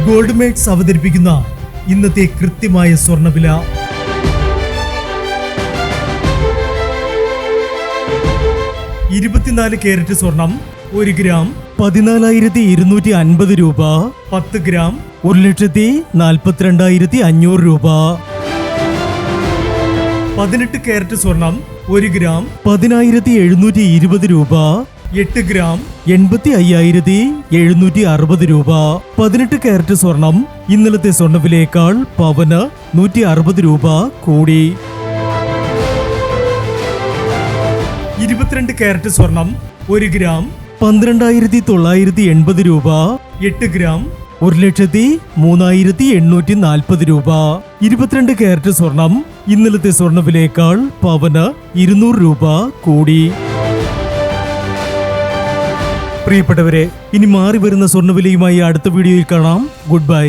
Gold makes അവതരിപ്പിക്കുന്ന ഇന്നത്തെ കൃത്യമായ സ്വർണ്ണവില. 24 കാരറ്റ് സ്വർണം 1 ഗ്രാം 14,250 രൂപ. 10 ഗ്രാം 1,42,500 രൂപ. 18 കാരറ്റ് സ്വർണം 1 ഗ്രാം 10,720 രൂപ. 8 ഗ്രാം 85,760 രൂപ. 18 കാരറ്റ് സ്വർണം ഇന്നലത്തെ സ്വർണ്ണവിലയേക്കാൾ പവന് 160 രൂപ കൂടി. 22 കാരറ്റ് സ്വർണം 1 ഗ്രാം 12,980 രൂപ. 8 ഗ്രാം 1,03,840 രൂപ. 22 കാരറ്റ് സ്വർണം ഇന്നലത്തെ സ്വർണ്ണവിലയേക്കാൾ പവന് 200 രൂപ കൂടി. പ്രിയപ്പെട്ടവരെ, ഇനി മാറി വരുന്ന സ്വർണ്ണവിലയുമായി അടുത്ത വീഡിയോയിൽ കാണാം. Good bye.